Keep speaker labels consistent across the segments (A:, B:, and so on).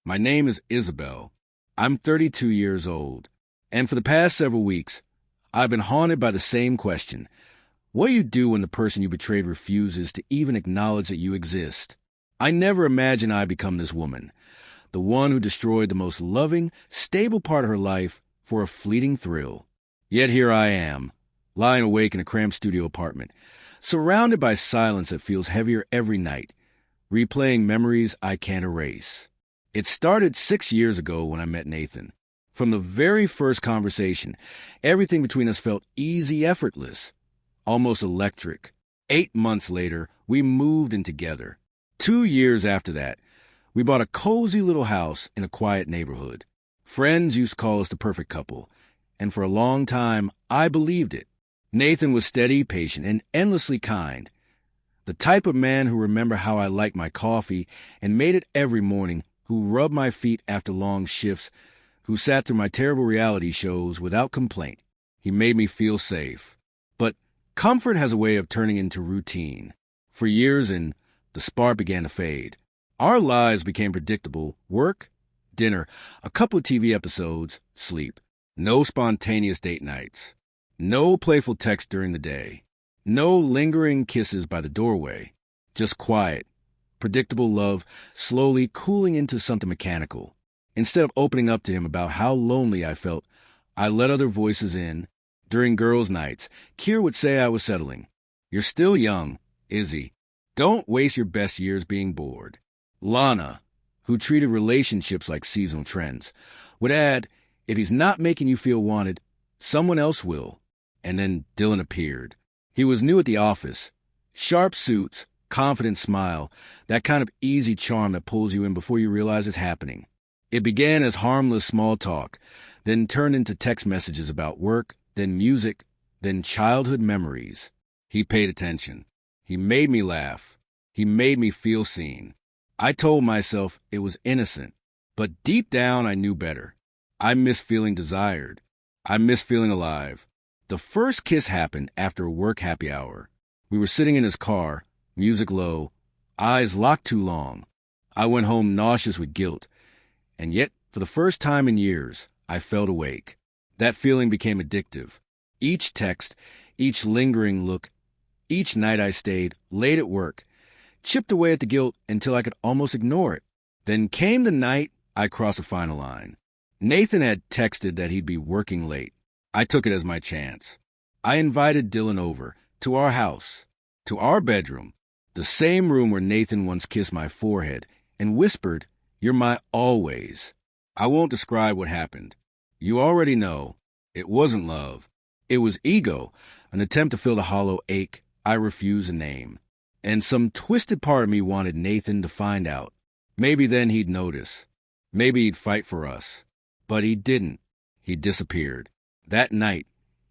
A: My name is Isabel. I'm 32 years old, and for the past several weeks, I've been haunted by the same question. What do you do when the person you betrayed refuses to even acknowledge that you exist? I never imagined I'd become this woman, the one who destroyed the most loving, stable part of her life for a fleeting thrill. Yet here I am, lying awake in a cramped studio apartment, surrounded by silence that feels heavier every night, replaying memories I can't erase. It started 6 years ago when I met Nathan. From the very first conversation, everything between us felt easy, effortless, almost electric. 8 months later, we moved in together. 2 years after that, we bought a cozy little house in a quiet neighborhood. Friends used to call us the perfect couple, and for a long time, I believed it. Nathan was steady, patient, and endlessly kind. The type of man who remembered how I liked my coffee and made it every morning, who rubbed my feet after long shifts, who sat through my terrible reality shows without complaint. He made me feel safe. But comfort has a way of turning into routine. For years in, the spark began to fade. Our lives became predictable. Work, dinner, a couple of TV episodes, sleep. No spontaneous date nights. No playful text during the day. No lingering kisses by the doorway. Just quiet, predictable love slowly cooling into something mechanical. Instead of opening up to him about how lonely I felt, I let other voices in. During girls' nights, Kier would say I was settling. "You're still young, Izzy. Don't waste your best years being bored." Lana, who treated relationships like seasonal trends, would add, "If he's not making you feel wanted, someone else will." And then Dylan appeared. He was new at the office. Sharp suits, confident smile, that kind of easy charm that pulls you in before you realize it's happening. It began as harmless small talk, then turned into text messages about work, then music, then childhood memories. He paid attention. He made me laugh. He made me feel seen. I told myself it was innocent, but deep down I knew better. I missed feeling desired. I missed feeling alive. The first kiss happened after a work happy hour. We were sitting in his car, music low, eyes locked too long. I went home nauseous with guilt, and yet, for the first time in years, I felt awake. That feeling became addictive. Each text, each lingering look, each night I stayed, late at work, chipped away at the guilt until I could almost ignore it. Then came the night I crossed the final line. Nathan had texted that he'd be working late. I took it as my chance. I invited Dylan over, to our house, to our bedroom, the same room where Nathan once kissed my forehead, and whispered, "You're my always." I won't describe what happened. You already know. It wasn't love. It was ego, an attempt to fill the hollow ache I refuse to name. And some twisted part of me wanted Nathan to find out. Maybe then he'd notice. Maybe he'd fight for us. But he didn't. He disappeared. That night,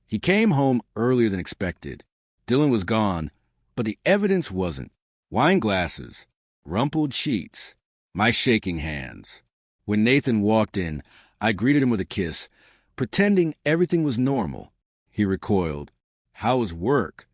A: he came home earlier than expected. Dylan was gone, but the evidence wasn't. Wine glasses, rumpled sheets, my shaking hands. When Nathan walked in, I greeted him with a kiss, pretending everything was normal. He recoiled. "How was work?"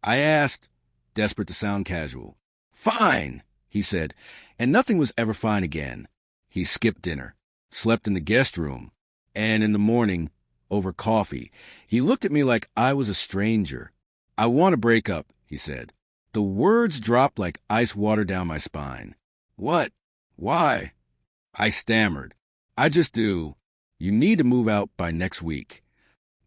A: I asked, desperate to sound casual. "Fine," he said, and nothing was ever fine again. He skipped dinner, slept in the guest room, and in the morning, over coffee, he looked at me like I was a stranger. "I want to break up," he said. The words dropped like ice water down my spine. "What? Why?" I stammered. "I just do. You need to move out by next week."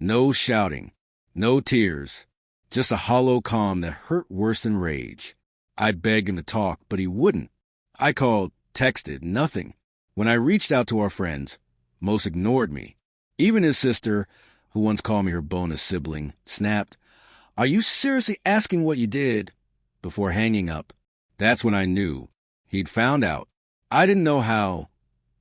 A: No shouting, no tears, just a hollow calm that hurt worse than rage. I begged him to talk, but he wouldn't. I called, texted, nothing. When I reached out to our friends, most ignored me. Even his sister, who once called me her bonus sibling, snapped, "Are you seriously asking what you did?" before hanging up. That's when I knew. He'd found out. I didn't know how.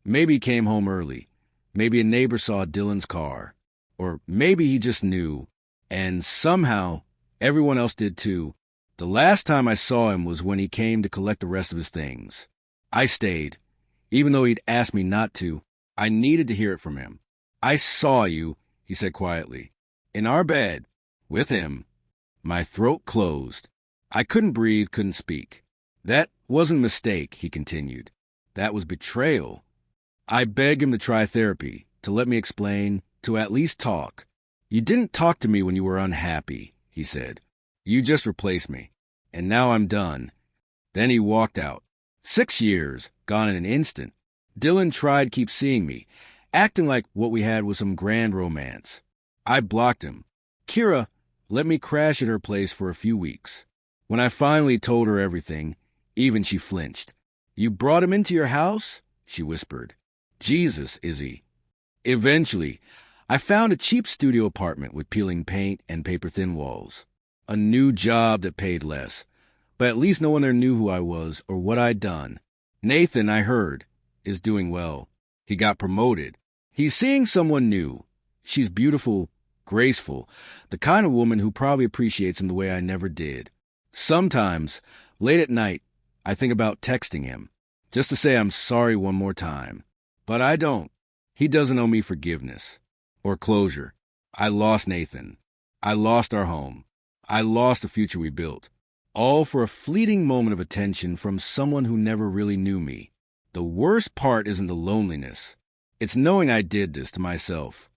A: Maybe he came home early. Maybe a neighbor saw Dylan's car. Or maybe he just knew. And somehow, everyone else did too. The last time I saw him was when he came to collect the rest of his things. I stayed. Even though he'd asked me not to, I needed to hear it from him. "I saw you," he said quietly. "In our bed. With him." My throat closed. I couldn't breathe, couldn't speak. "That wasn't a mistake," he continued. "That was betrayal. I begged him to try therapy, to let me explain, to at least talk. You didn't talk to me when you were unhappy, he said. You just replaced me. And now I'm done. Then he walked out. 6 years, gone in an instant. Dylan tried to keep seeing me, acting like what we had was some grand romance. I blocked him. Kira let me crash at her place for a few weeks. When I finally told her everything, even she flinched. You brought him into your house? She whispered. Jesus, Izzy. Eventually, I found a cheap studio apartment with peeling paint and paper-thin walls. A new job that paid less, but at least no one there knew who I was or what I'd done. Nathan, I heard, is doing well. He got promoted. He's seeing someone new. She's beautiful, graceful, the kind of woman who probably appreciates him the way I never did. Sometimes, late at night, I think about texting him, just to say I'm sorry one more time. But I don't. He doesn't owe me forgiveness or closure. I lost Nathan. I lost our home. I lost the future we built. All for a fleeting moment of attention from someone who never really knew me. The worst part isn't the loneliness. It's knowing I did this to myself.